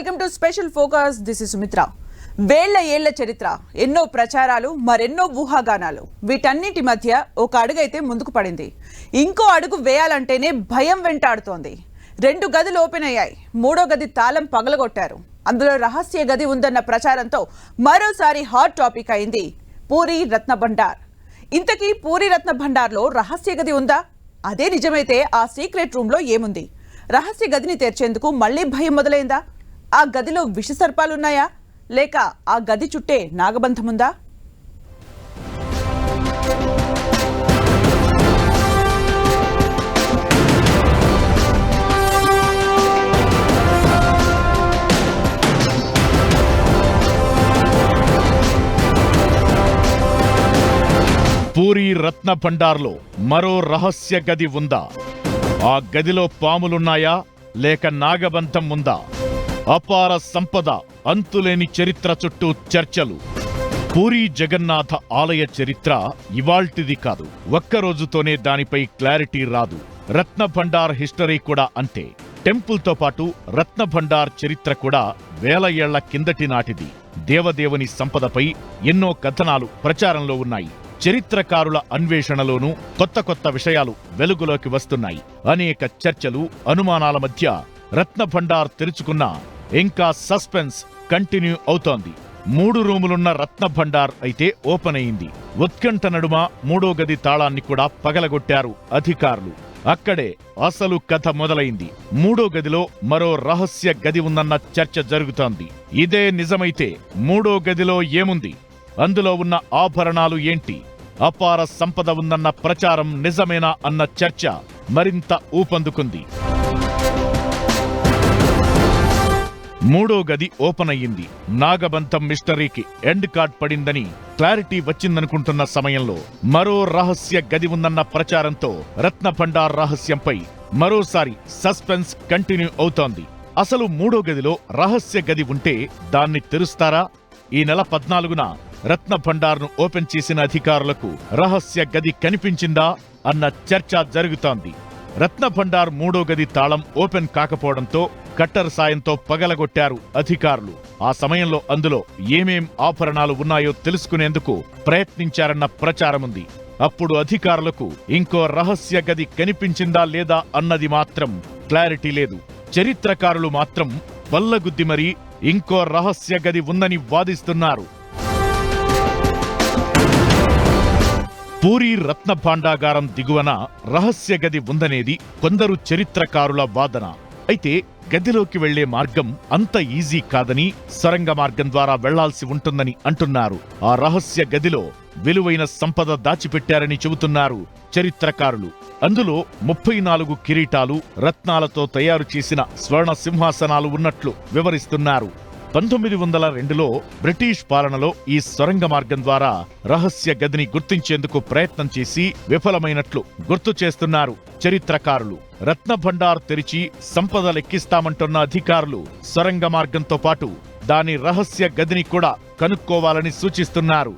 Welcome to special focus. This is Sumitra. వేళ్ల ఏళ్ల చరిత్ర, ఎన్నో ప్రచారాలు, మరెన్నో ఊహాగానాలు, వీటన్నిటి మధ్య ఒక అడుగైతే ముందుకు పడింది. ఇంకో అడుగు వేయాలంటేనే భయం వెంటాడుతోంది. 2 గదులు ఓపెన్ అయ్యాయి. 3వ గది తాళం పగలగొట్టారు. అందులో రహస్య గది ఉందన్న ప్రచారంతో మరోసారి హాట్ టాపిక్ అయింది పూరి రత్న భండార్. ఇంతకీ పూరి రత్న భండార్లో రహస్య గది ఉందా? అదే నిజమైతే ఆ సీక్రెట్ రూమ్లో ఏముంది? రహస్య గదిని తెరిచేందుకు మళ్లీ భయం మొదలైందా? ఆ గదిలో విషసర్పాలున్నాయా? లేక ఆ గది చుట్టే నాగబంధముందా? పూరి రత్న భండార్లో మరో రహస్య గది ఉందా? ఆ గదిలో పాములున్నాయా? లేక నాగబంధం ఉందా? అపార సంపద, అంతులేని చరిత్ర చుట్టూ చర్చలు. పూరి జగన్నాథ ఆలయ చరిత్ర ఇవాల్టిది కాదు. ఒక్కరోజుతోనే దానిపై క్లారిటీ రాదు. రత్న భండార్ హిస్టరీ కూడా అంతే. టెంపుల్తో పాటు రత్న భండార్ చరిత్ర కూడా వేల ఏళ్ల కిందటి నాటిది. దేవదేవుని సంపదపై ఎన్నో కథనాలు ప్రచారంలో ఉన్నాయి. చరిత్రకారుల అన్వేషణలోనూ కొత్త కొత్త విషయాలు వెలుగులోకి వస్తున్నాయి. అనేక చర్చలు, అనుమానాల మధ్య రత్న భండార్ తెరుచుకున్నా ఇంకా సస్పెన్స్ కంటిన్యూ అవుతోంది. 3 రూములున్న రత్న భండార్ అయితే ఓపెన్ అయింది. ఉత్కంఠ నడుమ 3వ గది తాళాన్ని కూడా పగలగొట్టారు అధికారులు. అక్కడే అసలు కథ మొదలైంది. 3వ గదిలో మరో రహస్య గది ఉందన్న చర్చ జరుగుతోంది. ఇదే నిజమైతే 3వ గదిలో ఏముంది? అందులో ఉన్న ఆభరణాలు ఏంటి? అపార సంపద ఉందన్న ప్రచారం నిజమేనా అన్న చర్చ మరింత ఊపందుకుంది. 3వ గది ఓపెన్ అయ్యింది. నాగబంధం మిస్టరీకి ఎండ్ కార్డ్ పడిందని క్లారిటీ వచ్చిందనుకుంటున్న సమయంలో మరో రహస్య గది ఉందన్న ప్రచారంతో రత్న భండార్ రహస్యంపై మరోసారి సస్పెన్స్ కంటిన్యూ అవుతోంది. అసలు 3వ గదిలో రహస్య గది ఉంటే దాన్ని తెరుస్తారా? ఈ నెల 14న రత్న భండార్ను ఓపెన్ చేసిన అధికారులకు రహస్య గది కనిపించిందా అన్న చర్చ జరుగుతోంది. రత్న భండార్ 3వ గది తాళం ఓపెన్ కాకపోవడంతో కట్టర్ సాయంతో పగలగొట్టారు అధికారులు. ఆ సమయంలో అందులో ఏమేం ఆభరణాలు ఉన్నాయో తెలుసుకునేందుకు ప్రయత్నించారన్న ప్రచారముంది. అప్పుడు అధికారులకు ఇంకో రహస్య గది కనిపించిందా లేదా అన్నది మాత్రం క్లారిటీ లేదు. చరిత్రకారులు మాత్రం బల్లగుద్ది మరీ ఇంకో రహస్య గది ఉందని వాదిస్తున్నారు. పూరి రత్న భాండాగారం దిగువన రహస్య గది ఉందనేది కొందరు చరిత్రకారుల వాదన. అయితే గదిలోకి వెళ్లే మార్గం అంత ఈజీ కాదని, సొరంగ మార్గం ద్వారా వెళ్లాల్సి ఉంటుందని అంటున్నారు. ఆ రహస్య గదిలో విలువైన సంపద దాచిపెట్టారని చెబుతున్నారు చరిత్రకారులు. అందులో 34 కిరీటాలు, రత్నాలతో తయారు చేసిన స్వర్ణ సింహాసనాలు ఉన్నట్లు వివరిస్తున్నారు. 1902లో బ్రిటిష్ పాలనలో ఈ సొరంగ మార్గం ద్వారా రహస్య గదిని గుర్తించేందుకు ప్రయత్నం చేసి విఫలమైనట్లు గుర్తు చేస్తున్నారు చరిత్రకారులు. రత్న భండార్ తెరిచి సంపద లెక్కిస్తామంటున్న అధికారులు సొరంగ మార్గంతో పాటు దాని రహస్య గదిని కూడా కనుక్కోవాలని సూచిస్తున్నారు.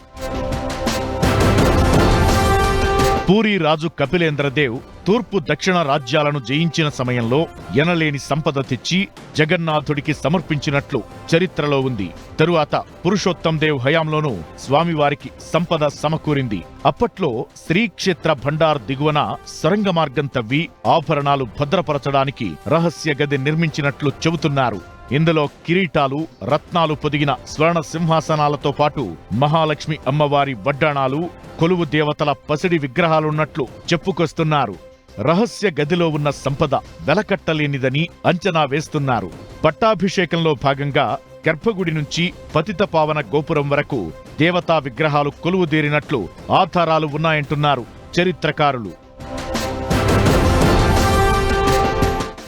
పూరి రాజు కపిలేంద్రదేవ్ తూర్పు దక్షిణ రాజ్యాలను జయించిన సమయంలో ఎనలేని సంపద తెచ్చి జగన్నాథుడికి సమర్పించినట్లు చరిత్రలో ఉంది. తరువాత పురుషోత్తం దేవ్ హయాంలోనూ స్వామివారికి సంపద సమకూరింది. అప్పట్లో శ్రీక్షేత్ర భండార్ దిగువన సొరంగ మార్గం తవ్వి ఆభరణాలు భద్రపరచడానికి రహస్య గది నిర్మించినట్లు చెబుతున్నారు. ఇందులో కిరీటాలు, రత్నాలు పొదిగిన స్వర్ణ సింహాసనాలతో పాటు మహాలక్ష్మి అమ్మవారి వడ్డాణాలు, కొలువు దేవతల పసిడి విగ్రహాలున్నట్లు చెప్పుకొస్తున్నారు. రహస్య గదిలో ఉన్న సంపద వెలకట్టలేనిదని అంచనా వేస్తున్నారు. పట్టాభిషేకంలో భాగంగా గర్భగుడి నుంచి పతితపావన గోపురం వరకు దేవతా విగ్రహాలు కొలువుదేరినట్లు ఆధారాలు ఉన్నాయంటున్నారు చరిత్రకారులు.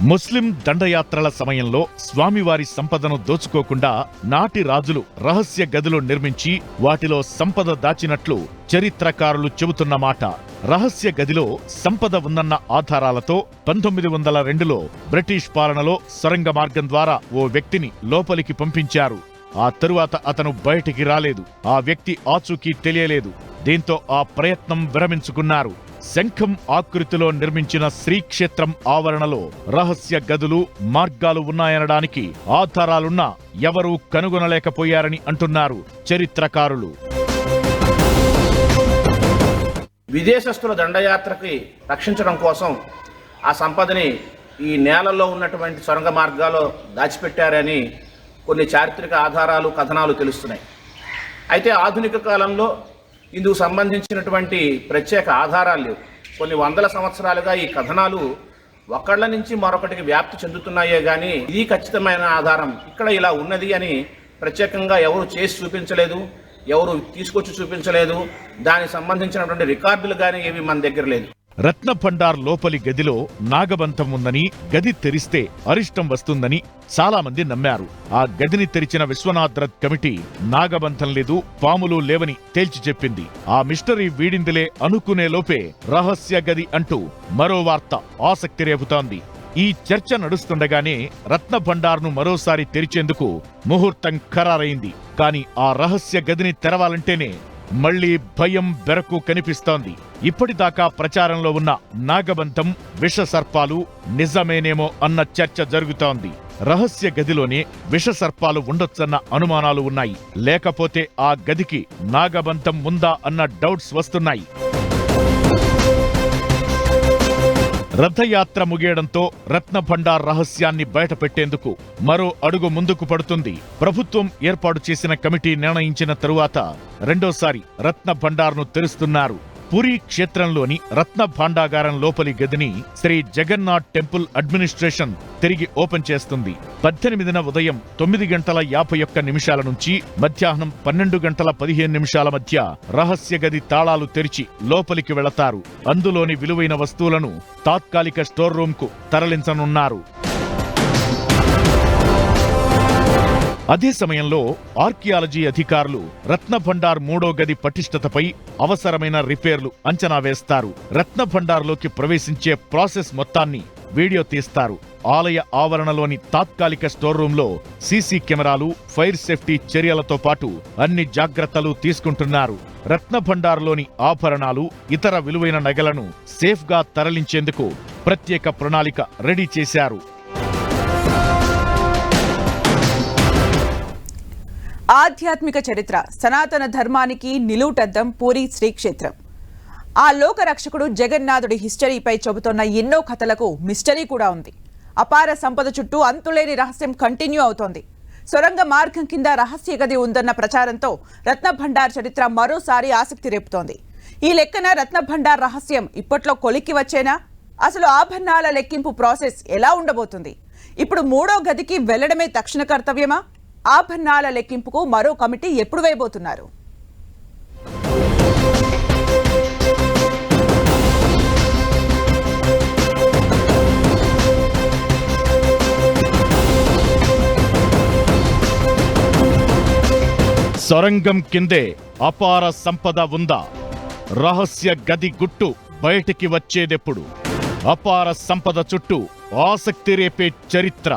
ముస్లిం దండయాత్రల సమయంలో స్వామివారి సంపదను దోచుకోకుండా నాటి రాజులు రహస్య గదులు నిర్మించి వాటిలో సంపద దాచినట్లు చరిత్రకారులు చెబుతున్న మాట. రహస్య గదిలో సంపద ఉందన్న ఆధారాలతో 1902లో బ్రిటిష్ పాలనలో సొరంగ మార్గం ద్వారా ఓ వ్యక్తిని లోపలికి పంపించారు. ఆ తరువాత అతను బయటికి రాలేదు. ఆ వ్యక్తి ఆచూకీ తెలియలేదు. దీంతో ఆ ప్రయత్నం విరమించుకున్నారు. శంఖం ఆకృతిలో నిర్మించిన శ్రీక్షేత్రం ఆవరణలో రహస్య గదులు, మార్గాలు ఉన్నాయనడానికి ఆధారాలున్నా ఎవరూ కనుగొనలేకపోయారని అంటున్నారు చరిత్రకారులు. విదేశస్తుల దండయాత్రకి రక్షించడం కోసం ఆ సంపదని ఈ నేలలో ఉన్నటువంటి సొరంగ మార్గాల్లో దాచిపెట్టారని కొన్ని చారిత్రక ఆధారాలు, కథనాలు తెలుస్తున్నాయి. అయితే ఆధునిక కాలంలో ఇందుకు సంబంధించినటువంటి ప్రత్యేక ఆధారాలు లేవు. కొన్ని వందల సంవత్సరాలుగా ఈ కథనాలు ఒకళ్ళ నుంచి మరొకటికి వ్యాప్తి చెందుతున్నాయే కానీ ఇది ఖచ్చితమైన ఆధారం ఇక్కడ ఇలా ఉన్నది అని ప్రత్యేకంగా ఎవరు చేసి చూపించలేదు, ఎవరు తీసుకొచ్చి చూపించలేదు. దానికి సంబంధించినటువంటి రికార్డులు కానీ ఏవి మన దగ్గర లేదు. రత్నభండార్ లోపలి గదిలో నాగబంధం ఉందని, గది తెరిస్తే అరిష్టం వస్తుందని చాలా మంది నమ్మారు. ఆ గదిని తెరిచిన విశ్వనాథ్ కమిటీ నాగబంధం లేదు, పాములు లేవని తేల్చి చెప్పింది. ఆ మిస్టరీ వీడిందిలే అనుకునే లోపే రహస్య గది అంటూ మరో వార్త ఆసక్తి రేపుతోంది. ఈ చర్చ నడుస్తుండగానే రత్నభండార్ను మరోసారి తెరిచేందుకు ముహూర్తం ఖరారైంది. కాని ఆ రహస్య గదిని తెరవాలంటేనే మళ్లీ భయం బెరకు కనిపిస్తోంది. ఇప్పటిదాకా ప్రచారంలో ఉన్న నాగబంధం, విషసర్పాలు నిజమేనేమో అన్న చర్చ జరుగుతోంది. రహస్య గదిలోనే విషసర్పాలు ఉండొచ్చన్న అనుమానాలు ఉన్నాయి. లేకపోతే ఆ గదికి నాగబంధం ఉందా అన్న డౌట్స్ వస్తున్నాయి. రథయాత్ర ముగియడంతో రత్నభండార్ రహస్యాన్ని బయటపెట్టేందుకు మరో అడుగు ముందుకు పడుతుంది. ప్రభుత్వం ఏర్పాటు చేసిన కమిటీ నిర్ణయించిన తరువాత రెండోసారి రత్నభండార్ను తెరుస్తున్నారు. పూరీ క్షేత్రంలోని రత్న భాండాగారం లోపలి గదిని శ్రీ జగన్నాథ్ టెంపుల్ అడ్మినిస్ట్రేషన్ తిరిగి ఓపెన్ చేస్తుంది. 18న ఉదయం 9:51 నుంచి మధ్యాహ్నం 12:15 మధ్య రహస్య గది తాళాలు తెరిచి లోపలికి వెళతారు. అందులోని విలువైన వస్తువులను తాత్కాలిక స్టోర్ రూమ్ కు తరలించనున్నారు. అదే సమయంలో ఆర్కియాలజీ అధికారులు రత్నభండార్ 3వ గది పటిష్టతపై అవసరమైన రిపేర్లు అంచనా వేస్తారు. రత్నభండార్లోకి ప్రవేశించే ప్రాసెస్ మొత్తాన్ని వీడియో తీస్తారు. ఆలయ ఆవరణలోని తాత్కాలిక స్టోర్ రూంలో సీసీ కెమెరాలు, ఫైర్ సేఫ్టీ చర్యలతో పాటు అన్ని జాగ్రత్తలు తీసుకుంటున్నారు. రత్నభండార్లోని ఆభరణాలు, ఇతర విలువైన నగలను సేఫ్గా తరలించేందుకు ప్రత్యేక ప్రణాళిక రెడీ చేశారు. ఆధ్యాత్మిక చరిత్ర, సనాతన ధర్మానికి నిలువుటద్దం పూరీ శ్రీక్షేత్రం. ఆ లోకరక్షకుడు జగన్నాథుడి హిస్టరీపై చెబుతున్న ఎన్నో కథలకు మిస్టరీ కూడా ఉంది. అపార సంపద చుట్టూ అంతులేని రహస్యం కంటిన్యూ అవుతోంది. సొరంగ మార్గం కింద రహస్య గది ఉందన్న ప్రచారంతో రత్నభండార్ చరిత్ర మరోసారి ఆసక్తి రేపుతోంది. ఈ లెక్కన రత్నభండార్ రహస్యం ఇప్పట్లో కొలిక్కి వచ్చేనా? అసలు ఆభరణాల లెక్కింపు ప్రాసెస్ ఎలా ఉండబోతుంది? ఇప్పుడు 3వ గదికి వెళ్లడమే తక్షణ కర్తవ్యమా? ఆభరణాల లెక్కింపుకు మరో కమిటీ ఎప్పుడు వేయబోతున్నారు? సొరంగం కిందే అపార సంపద ఉందా? రహస్య గది గుట్టు బయటికి వచ్చేదెప్పుడు? అపార సంపద చుట్టూ ఆసక్తి రేపే చరిత్ర.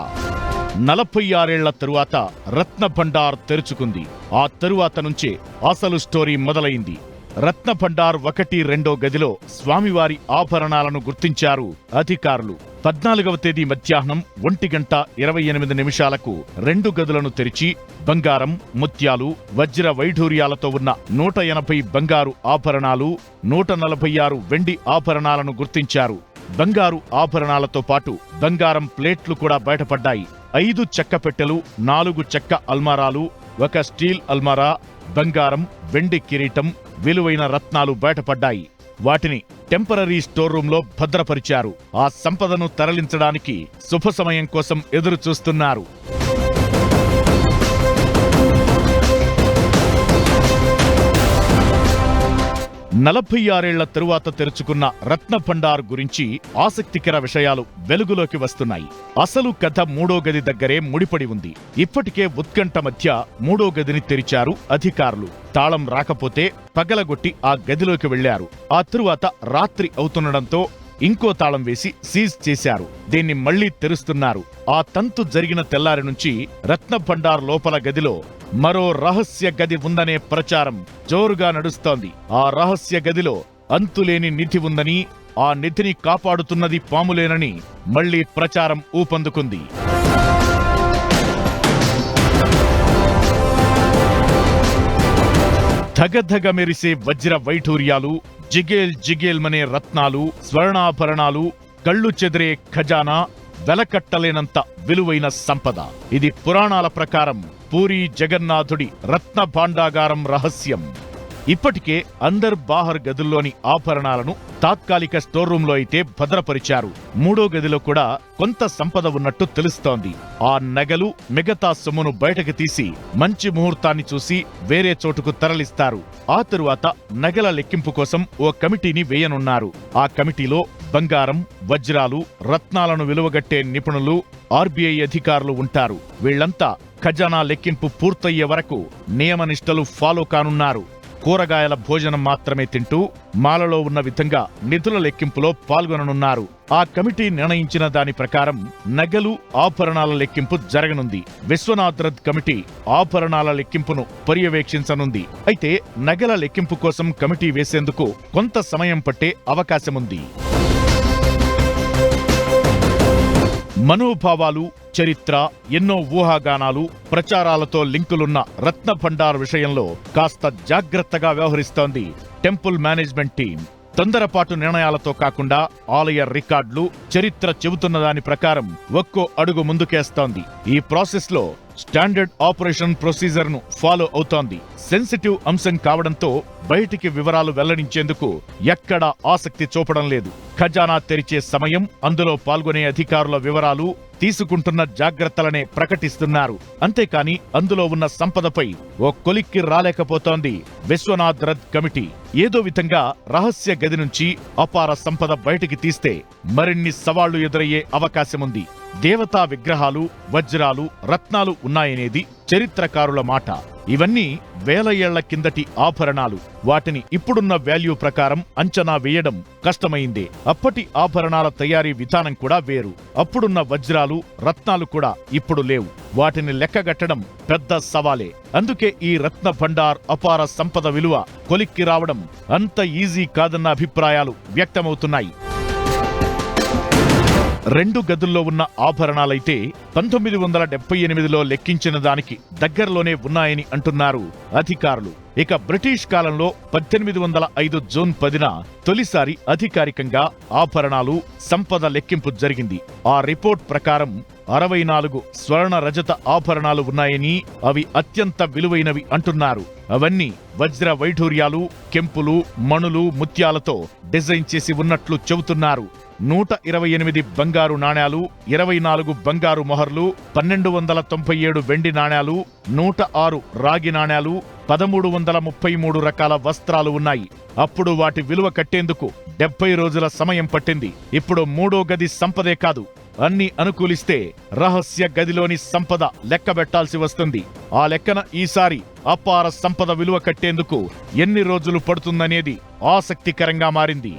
46 ఏళ్ల తరువాత రత్నభండార్ తెరుచుకుంది. ఆ తరువాత నుంచే అసలు స్టోరీ మొదలైంది. రత్నభండార్ 1-2 గదిలో స్వామివారి ఆభరణాలను గుర్తించారు అధికారులు. 14వ తేదీ మధ్యాహ్నం 1:28 2 గదులను తెరిచి బంగారం, ముత్యాలు, వజ్ర వైఢూర్యాలతో ఉన్న 180 బంగారు ఆభరణాలు, 146 వెండి ఆభరణాలను గుర్తించారు. బంగారు ఆభరణాలతో పాటు బంగారం ప్లేట్లు కూడా బయటపడ్డాయి. 5 చెక్క పెట్టెలు, 4 చెక్క అల్మారాలు, 1 స్టీల్ అల్మారా, బంగారం, వెండి కిరీటం, విలువైన రత్నాలు బయటపడ్డాయి. వాటిని టెంపరరీ స్టోర్ రూంలో భద్రపరిచారు. ఆ సంపదను తరలించడానికి శుభ సమయం కోసం ఎదురు చూస్తున్నారు. నలభై 46 ఏళ్ల తరువాత తెరుచుకున్న రత్నభండార్ గురించి ఆసక్తికర విషయాలు వెలుగులోకి వస్తున్నాయి. అసలు కథ 3వ గది దగ్గరే ముడిపడి ఉంది. ఇప్పటికే ఉత్కంఠ మధ్య 3వ గదిని తెరిచారు అధికారులు. తాళం రాకపోతే పగలగొట్టి ఆ గదిలోకి వెళ్లారు. ఆ తరువాత రాత్రి అవుతుండడంతో ఇంకో తాళం వేసి సీజ్ చేశారు. దీన్ని మళ్లీ తెరుస్తున్నారు. ఆ తంతు జరిగిన తెల్లారి నుంచి రత్నభండార్ లోపల గదిలో మరో రహస్య గది ఉందనే ప్రచారం జోరుగా నడుస్తోంది. ఆ రహస్య గదిలో అంతులేని నిధి ఉందని, ఆ నిధిని కాపాడుతున్నది పాములేనని మళ్లీ ప్రచారం ఊపందుకుంది. ధగధగ మెరిసే వజ్ర వైఢూర్యాలు, జిగేల్ జిగేల్మనే రత్నాలు, స్వర్ణాభరణాలు, కళ్ళు చెదిరే ఖజానా, వెలకట్టలేనంత విలువైన సంపద. ఇది పురాణాల ప్రకారం పూరీ జగన్నాథుడి రత్న భాండాగారం రహస్యం. ఇప్పటికే అందర్ బాహర్ గదుల్లోని ఆభరణాలను తాత్కాలిక స్టోర్ రూంలో అయితే భద్రపరిచారు. మూడో గదిలో కూడా కొంత సంపద ఉన్నట్టు తెలుస్తోంది. ఆ నగలు, మిగతా సొమ్మును బయటకు తీసి మంచి ముహూర్తాన్ని చూసి వేరే చోటుకు తరలిస్తారు. ఆ తరువాత నగల లెక్కింపు కోసం ఓ కమిటీని వేయనున్నారు. ఆ కమిటీలో బంగారం, వజ్రాలు, రత్నాలను విలువగట్టే నిపుణులు, ఆర్బీఐ అధికారులు ఉంటారు. వీళ్లంతా ఖజానా లెక్కింపు పూర్తయ్యే వరకు నియమనిష్టలు ఫాలో కానున్నారు. కూరగాయల భోజనం మాత్రమే తింటూ మాలలో ఉన్న విధంగా నిధుల లెక్కింపులో పాల్గొననున్నారు. ఆ కమిటీ నిర్ణయించిన దాని ప్రకారం నగలు, ఆభరణాల లెక్కింపు జరగనుంది. విశ్వనాథ్ కమిటీ ఆభరణాల లెక్కింపును పర్యవేక్షించనుంది. అయితే నగల లెక్కింపు కోసం కమిటీ వేసేందుకు కొంత సమయం పట్టే అవకాశముంది. మనోభావాలు, చరిత్ర, ఎన్నో ఊహాగానాలు, ప్రచారాలతో లింకులున్న రత్న భండార్ విషయంలో కాస్త జాగ్రత్తగా వ్యవహరిస్తోంది టెంపుల్ మేనేజ్మెంట్ టీం. తొందరపాటు నిర్ణయాలతో కాకుండా ఆలయ రికార్డులు, చరిత్ర చెబుతున్న దాని ప్రకారం ఒక్కో అడుగు ముందుకేస్తోంది. ఈ ప్రాసెస్ లో స్టాండర్డ్ ఆపరేషన్ ప్రొసీజర్ ను ఫాలో అవుతోంది. సెన్సిటివ్ అంశం కావడంతో బయటికి వివరాలు వెల్లడించేందుకు ఎక్కడా ఆసక్తి చూపడం లేదు. ఖజానా తెరిచే సమయం, అందులో పాల్గొనే అధికారుల వివరాలు, తీసుకుంటున్న జాగ్రత్తలనే ప్రకటిస్తున్నారు. అంతేకాని అందులో ఉన్న సంపదపై ఓ కొలిక్కి రాలేకపోతోంది విశ్వనాథ్ కమిటీ. ఏదో విధంగా రహస్య గది నుంచి అపార సంపద బయటికి తీస్తే మరిన్ని సవాళ్లు ఎదురయ్యే అవకాశముంది. దేవతా విగ్రహాలు, వజ్రాలు, రత్నాలు ఉన్నాయనేది చరిత్రకారుల మాట. ఇవన్నీ వేల ఏళ్ల కిందటి ఆభరణాలు. వాటిని ఇప్పుడున్న వాల్యూ ప్రకారం అంచనా వేయడం కష్టమైందే. అప్పటి ఆభరణాల తయారీ విధానం కూడా వేరు. అప్పుడున్న వజ్రాలు, రత్నాలు కూడా ఇప్పుడు లేవు. వాటిని లెక్కగట్టడం పెద్ద సవాలే. అందుకే ఈ రత్న భండార్ అపార సంపద విలువ కొలిక్కి రావడం అంత ఈజీ కాదన్న అభిప్రాయాలు వ్యక్తమవుతున్నాయి. 2 గదుల్లో ఉన్న ఆభరణాలైతే 1978లో లెక్కించిన దానికి దగ్గరలోనే ఉన్నాయని అంటున్నారు అధికారులు. ఇక బ్రిటిష్ కాలంలో 1805 జూన్ 10న తొలిసారి అధికారికంగా ఆభరణాలు, సంపద లెక్కింపు జరిగింది. ఆ రిపోర్ట్ ప్రకారం 64 స్వర్ణ రజత ఆభరణాలు ఉన్నాయని, అవి అత్యంత విలువైనవి అంటున్నారు. అవన్నీ వజ్ర వైఢూర్యాలు, కెంపులు, మణులు, ముత్యాలతో డిజైన్ చేసి ఉన్నట్లు చెబుతున్నారు. 128 బంగారు నాణేలు, 24 బంగారు మొహర్లు, 1297 వెండి నాణేలు, 106 రాగి నాణేలు, 1333 రకాల వస్త్రాలు ఉన్నాయి. అప్పుడు వాటి విలువ కట్టేందుకు 70 రోజుల సమయం పట్టింది. ఇప్పుడు మూడో గది సంపదే కాదు, అన్ని అనుకూలిస్తే రహస్య గదిలోని సంపద లెక్కబెట్టాల్సి వస్తుంది. ఆ లెక్కన ఈసారి అపార సంపద విలువ కట్టేందుకు ఎన్ని రోజులు పడుతుందనేది ఆసక్తికరంగా మారింది.